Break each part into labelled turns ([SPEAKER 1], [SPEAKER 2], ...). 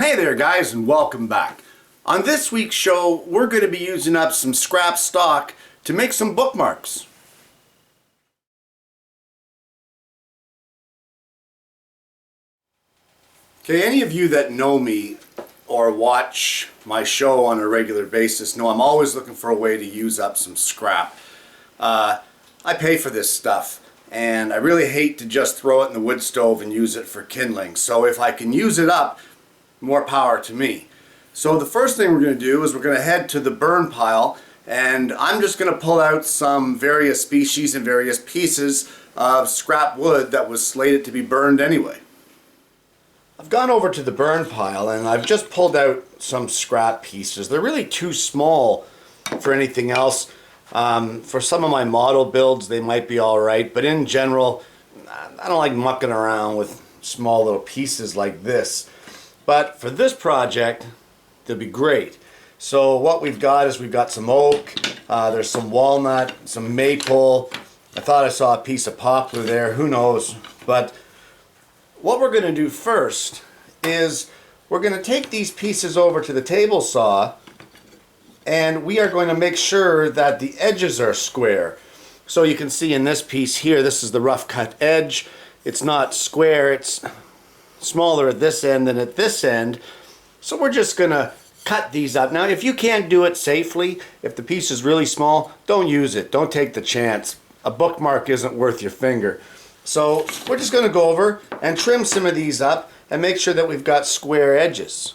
[SPEAKER 1] Hey there guys, and welcome back. On this week's show, we're going to be using up some scrap stock to make some bookmarks. Okay, any of you that know me or watch my show on a regular basis know I'm always looking for a way to use up some scrap. I pay for this stuff, and I really hate to just throw it in the wood stove and use it for kindling. So if I can use it up, more power to me. So the first thing we're going to do is we're going to head to the burn pile, and I'm just going to pull out some various species and various pieces of scrap wood that was slated to be burned anyway. I've gone over to the burn pile and I've just pulled out some scrap pieces. They're really too small for anything else. For some of my model builds they might be alright, but in general I don't like mucking around with small little pieces like this. But for this project they'll be great. So what we've got is we've got some oak, there's some walnut, some maple. I thought I saw a piece of poplar there, who knows. But what we're going to do first is we're going to take these pieces over to the table saw, and we are going to make sure that the edges are square. So you can see in this piece here, this is the rough cut edge. It's not square, it's smaller at this end than at this end. So we're just going to cut these up. Now if you can't do it safely, if the piece is really small, don't use it. Don't take the chance. A bookmark isn't worth your finger. So we're just going to go over and trim some of these up and make sure that we've got square edges.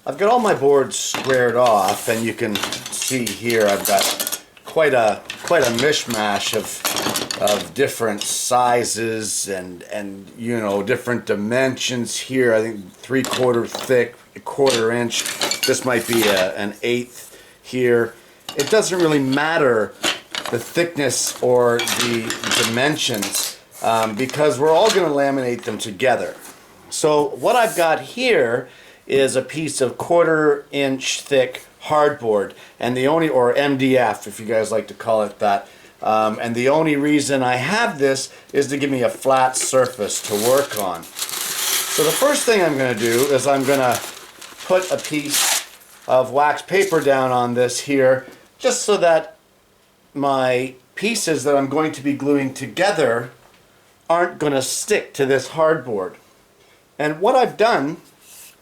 [SPEAKER 1] I've got all my boards squared off, and you can see here I've got quite a mishmash of different sizes and you know, different dimensions here. I think 3/4 thick, 1/4 inch. This might be an 1/8 here. It doesn't really matter the thickness or the dimensions because we're all going to laminate them together. So what I've got here is a piece of 1/4 inch thick hardboard, and the only, or MDF if you guys like to call it that, and the only reason I have this is to give me a flat surface to work on. So the first thing I'm going to do is I'm going to put a piece of wax paper down on this here, just so that my pieces that I'm going to be gluing together aren't going to stick to this hardboard. And what I've done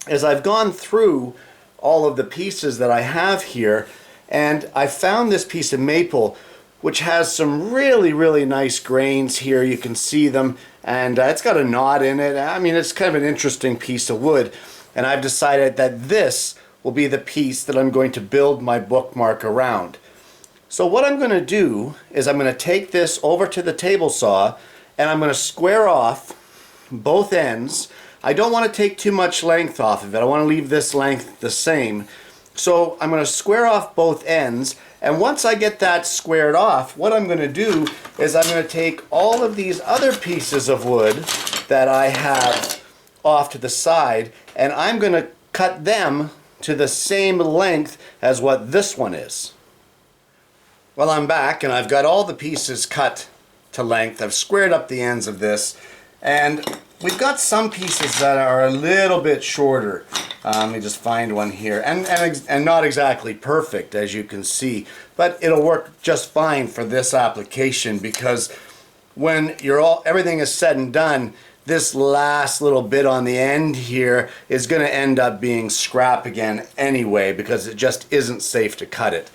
[SPEAKER 1] is I've gone through all of the pieces that I have here, and I found this piece of maple which has some really nice grains here. You can see them, and it's got a knot in it. I mean, it's kind of an interesting piece of wood, and I've decided that this will be the piece that I'm going to build my bookmark around. So what I'm going to do is I'm going to take this over to the table saw, and I'm going to square off both ends. I don't want to take too much length off of it. I want to leave this length the same. So I'm going to square off both ends, and once I get that squared off, what I'm going to do is I'm going to take all of these other pieces of wood that I have off to the side, and I'm going to cut them to the same length as what this one is. Well, I'm back and I've got all the pieces cut to length. I've squared up the ends of this, and we've got some pieces that are a little bit shorter. Let me just find one here, and not exactly perfect, as you can see, but it'll work just fine for this application, because when everything is said and done, this last little bit on the end here is going to end up being scrap again anyway, because it just isn't safe to cut it.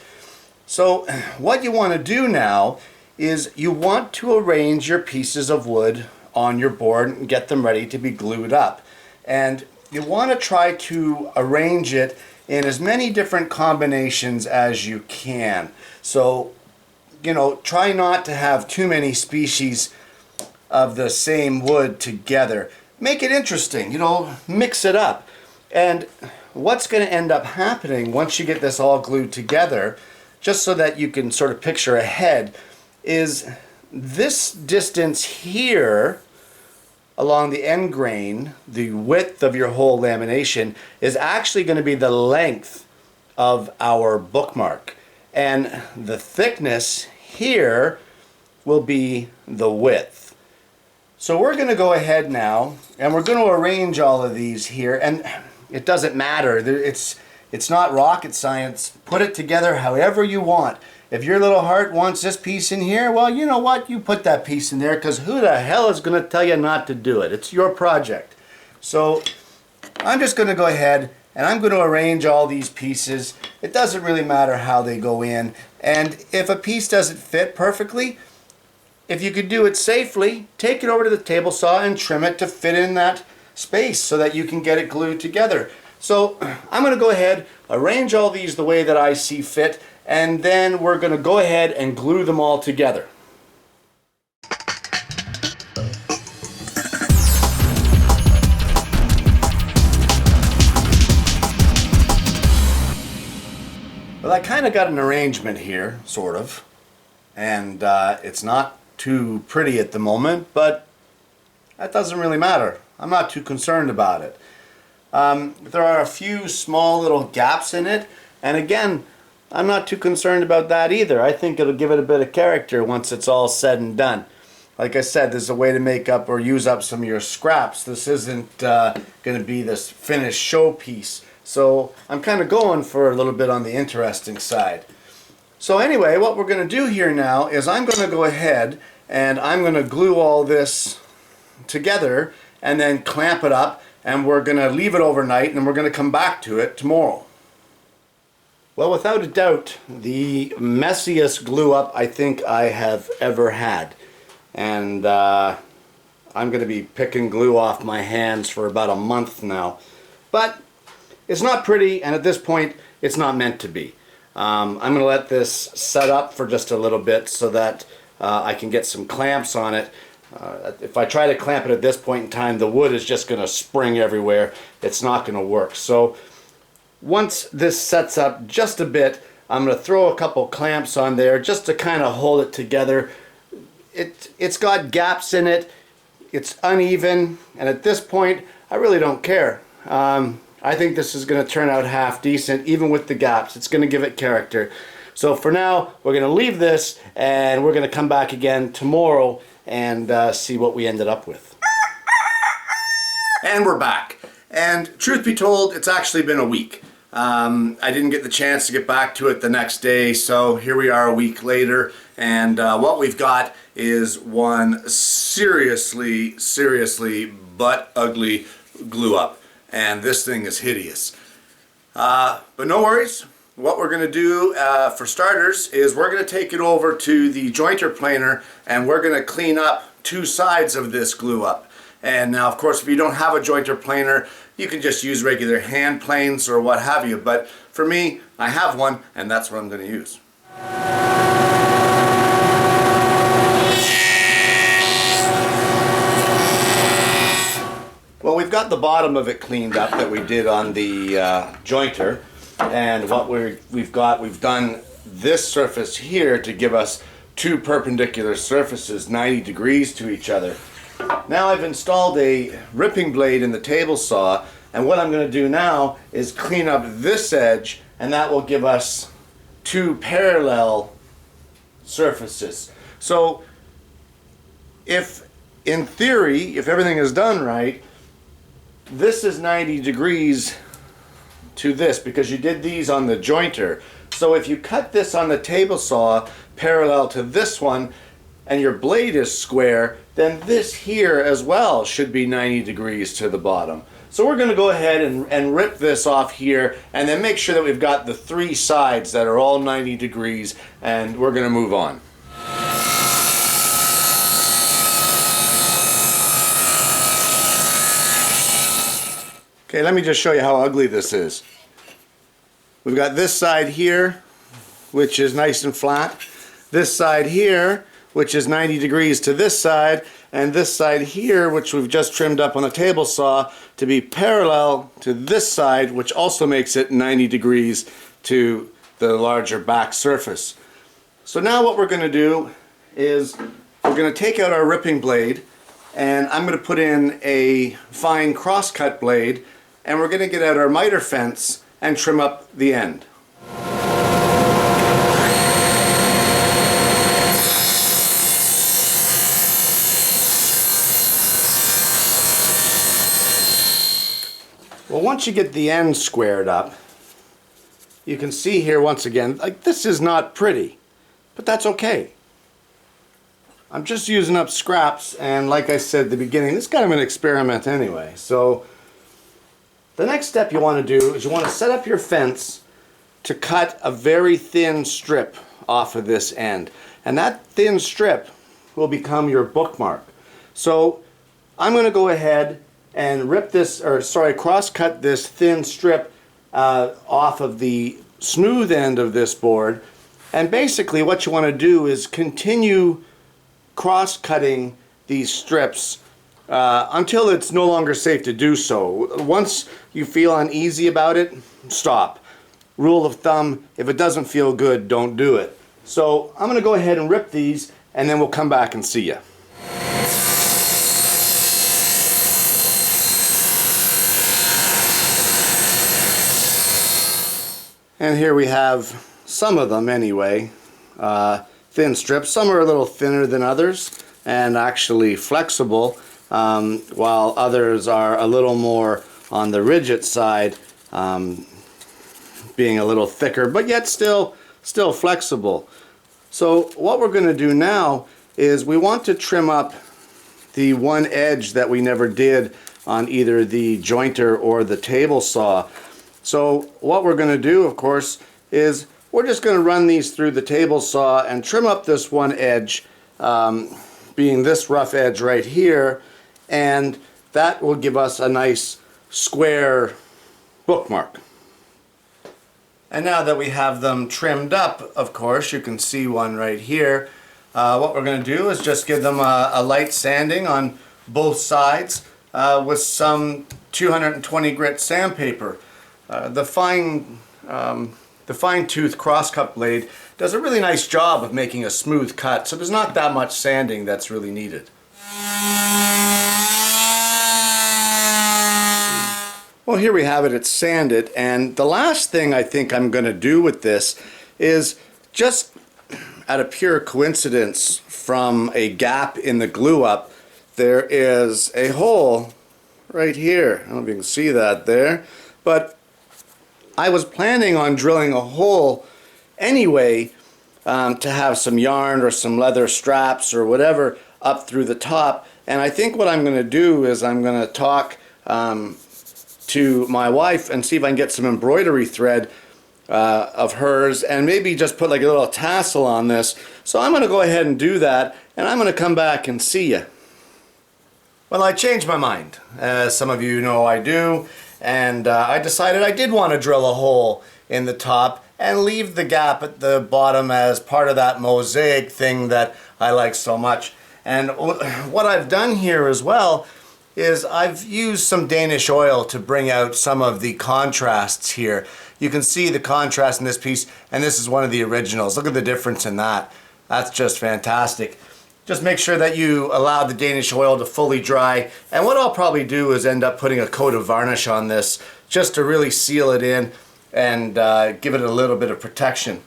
[SPEAKER 1] So what you want to do now is you want to arrange your pieces of wood on your board and get them ready to be glued up. And you want to try to arrange it in as many different combinations as you can. So, you know, try not to have too many species of the same wood together. Make it interesting, you know, mix it up. And what's going to end up happening once you get this all glued together, just so that you can sort of picture ahead, is this distance here along the end grain, the width of your whole lamination, is actually going to be the length of our bookmark. And the thickness here will be the width. So we're going to go ahead now and we're going to arrange all of these here, and it doesn't matter. It's not rocket science. Put it together however you want. If your little heart wants this piece in here, well, you know what? You put that piece in there, because who the hell is going to tell you not to do it? It's your project. So I'm just going to go ahead and I'm going to arrange all these pieces. It doesn't really matter how they go in. And if a piece doesn't fit perfectly, if you could do it safely, take it over to the table saw and trim it to fit in that space so that you can get it glued together. So I'm going to go ahead, arrange all these the way that I see fit, and then we're going to go ahead and glue them all together. Well, I kind of got an arrangement here, sort of, and it's not too pretty at the moment, but that doesn't really matter. I'm not too concerned about it. There are a few small little gaps in it, and again, I'm not too concerned about that either. I think it'll give it a bit of character once it's all said and done. Like I said, there's a way to make up or use up some of your scraps. This isn't going to be this finished showpiece. So I'm kind of going for a little bit on the interesting side. So anyway, what we're going to do here now is I'm going to go ahead and I'm going to glue all this together and then clamp it up, and we're going to leave it overnight and we're going to come back to it tomorrow. Well, without a doubt, the messiest glue up I think I have ever had. And I'm going to be picking glue off my hands for about a month now. But it's not pretty, and at this point, it's not meant to be. I'm going to let this set up for just a little bit so that I can get some clamps on it. If I try to clamp it at this point in time, the wood is just going to spring everywhere. It's not going to work. So once this sets up just a bit, I'm going to throw a couple clamps on there just to kind of hold it together. It's got gaps in it, it's uneven, and at this point I really don't care. I think this is going to turn out half decent even with the gaps. It's going to give it character. So for now we're going to leave this and we're going to come back again tomorrow and see what we ended up with. And we're back. And truth be told, it's actually been a week. I didn't get the chance to get back to it the next day, so here we are a week later, and what we've got is one seriously butt ugly glue up, and this thing is hideous. But no worries. What we're going to do for starters is we're going to take it over to the jointer planer and we're going to clean up two sides of this glue up. And now, of course, if you don't have a jointer planer, you can just use regular hand planes or what have you. But for me, I have one, and that's what I'm going to use. Well, we've got the bottom of it cleaned up that we did on the jointer. And what we've done this surface here to give us two perpendicular surfaces 90 degrees to each other. Now I've installed a ripping blade in the table saw, and what I'm going to do now is clean up this edge, and that will give us two parallel surfaces. So if in theory, if everything is done right, this is 90 degrees to this because you did these on the jointer. So if you cut this on the table saw parallel to this one and your blade is square, then this here as well should be 90 degrees to the bottom. So we're going to go ahead and rip this off here and then make sure that we've got the three sides that are all 90 degrees, and we're going to move on. Okay, let me just show you how ugly this is. We've got this side here, which is nice and flat. This side here, which is 90 degrees to this side, and this side here, which we've just trimmed up on a table saw, to be parallel to this side, which also makes it 90 degrees to the larger back surface. So now what we're going to do is we're going to take out our ripping blade, and I'm going to put in a fine crosscut blade, and we're going to get out our miter fence and trim up the end. Well, once you get the end squared up, you can see here once again, like, this is not pretty, but that's okay. I'm just using up scraps, and like I said at the beginning, this is kind of an experiment anyway. So the next step you want to do is you want to set up your fence to cut a very thin strip off of this end, and that thin strip will become your bookmark. So I'm going to go ahead and rip this, or sorry, cross-cut this thin strip off of the smooth end of this board. And basically what you want to do is continue cross-cutting these strips until it's no longer safe to do so. Once you feel uneasy about it, stop. Rule of thumb, if it doesn't feel good, don't do it. So I'm going to go ahead and rip these, and then we'll come back and see you. And here we have some of them anyway, thin strips. Some are a little thinner than others and actually flexible, while others are a little more on the rigid side, being a little thicker, but yet still flexible. So what we're going to do now is we want to trim up the one edge that we never did on either the jointer or the table saw. So what we're going to do, of course, is we're just going to run these through the table saw and trim up this one edge, being this rough edge right here, and that will give us a nice square bookmark. And now that we have them trimmed up, of course, you can see one right here. What we're going to do is just give them a light sanding on both sides with some 220 grit sandpaper. The fine-tooth cross-cut blade does a really nice job of making a smooth cut, so there's not that much sanding that's really needed. Well, here we have it, it's sanded, and the last thing I think I'm going to do with this is, just out of pure coincidence from a gap in the glue-up, there is a hole right here. I don't know if you can see that there, but I was planning on drilling a hole anyway to have some yarn or some leather straps or whatever up through the top, and I think what I'm going to do is I'm going to talk to my wife and see if I can get some embroidery thread of hers and maybe just put like a little tassel on this. So I'm going to go ahead and do that, and I'm going to come back and see you. Well, I changed my mind, as some of you know I do. And I decided I did want to drill a hole in the top and leave the gap at the bottom as part of that mosaic thing that I like so much. And what I've done here as well is I've used some Danish oil to bring out some of the contrasts here. You can see the contrast in this piece, and this is one of the originals. Look at the difference in that. That's just fantastic. Just make sure that you allow the Danish oil to fully dry, and what I'll probably do is end up putting a coat of varnish on this just to really seal it in and give it a little bit of protection.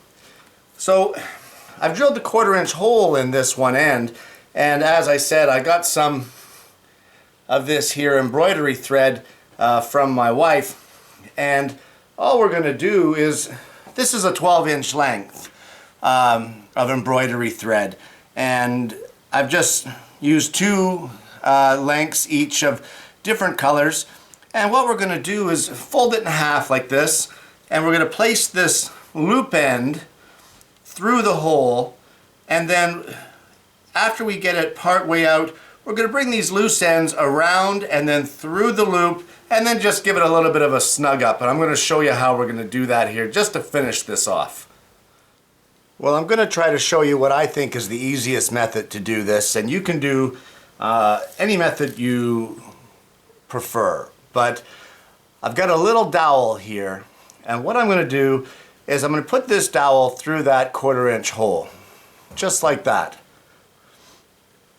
[SPEAKER 1] So I've drilled a 1/4 inch hole in this one end, and as I said, I got some of this here embroidery thread from my wife, and all we're going to do is, this is a 12-inch length of embroidery thread, and I've just used 2 lengths each of different colors, and what we're going to do is fold it in half like this, and we're going to place this loop end through the hole, and then after we get it part way out, we're going to bring these loose ends around and then through the loop, and then just give it a little bit of a snug up, and I'm going to show you how we're going to do that here just to finish this off. Well, I'm going to try to show you what I think is the easiest method to do this, and you can do any method you prefer. But I've got a little dowel here, and what I'm going to do is I'm going to put this dowel through that 1/4 inch hole, just like that.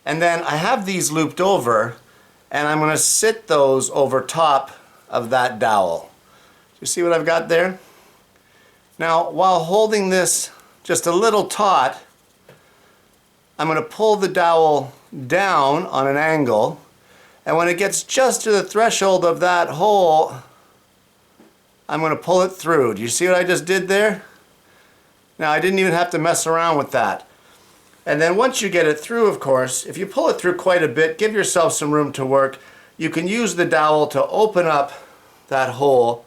[SPEAKER 1] And then I have these looped over, and I'm going to sit those over top of that dowel. You see what I've got there? Now, while holding this just a little taut, I'm going to pull the dowel down on an angle, and when it gets just to the threshold of that hole, I'm going to pull it through. Do you see what I just did there? Now, I didn't even have to mess around with that. And then once you get it through, of course, if you pull it through quite a bit, give yourself some room to work. You can use the dowel to open up that hole,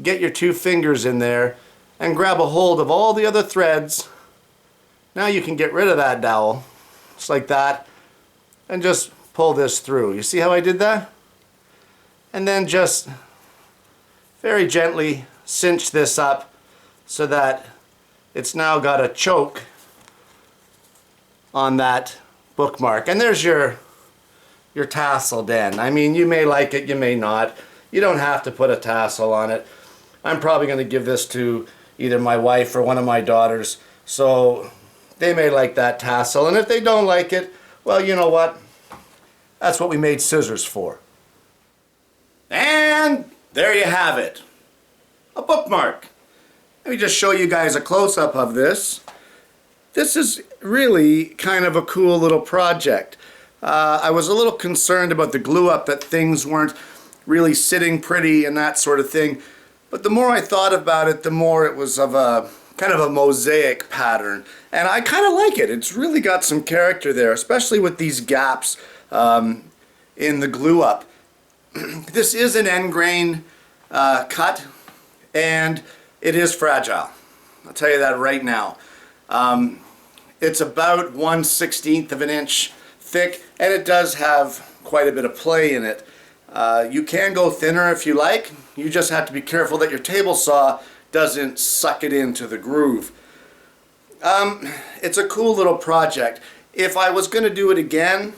[SPEAKER 1] get your 2 fingers in there, and grab a hold of all the other threads. Now you can get rid of that dowel, just like that, and just pull this through. You see how I did that? And then just very gently cinch this up so that it's now got a choke on that bookmark. And there's your tasseled end. I mean, you may like it, you may not. You don't have to put a tassel on it. I'm probably going to give this to either my wife or one of my daughters, so they may like that tassel. And if they don't like it, well, you know what? That's what we made scissors for. And there you have it, a bookmark. Let me just show you guys a close-up of this. This is really kind of a cool little project. I was a little concerned about the glue up, that things weren't really sitting pretty and that sort of thing. But the more I thought about it, the more it was of a kind of a mosaic pattern. And I kind of like it. It's really got some character there, especially with these gaps in the glue up. This is an end grain cut, and it is fragile. I'll tell you that right now. It's about 1/16 of an inch thick, and it does have quite a bit of play in it. You can go thinner if you like. You just have to be careful that your table saw doesn't suck it into the groove. It's a cool little project. If I was going to do it again,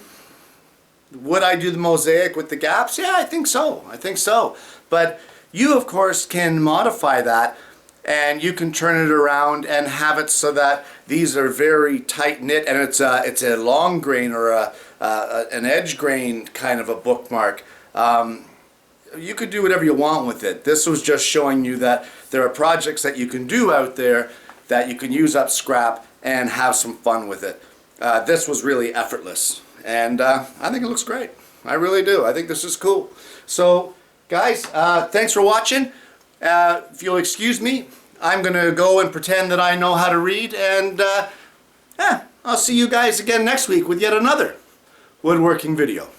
[SPEAKER 1] would I do the mosaic with the gaps? Yeah, I think so. I think so. But you, of course, can modify that, and you can turn it around and have it so that these are very tight knit, and it's a long grain or an edge grain kind of a bookmark. You could do whatever you want with it. This was just showing you that there are projects that you can do out there that you can use up scrap and have some fun with it. This was really effortless, and I think it looks great. I really do. I think this is cool. So guys, thanks for watching. If you'll excuse me, I'm going to go and pretend that I know how to read, and I'll see you guys again next week with yet another woodworking video.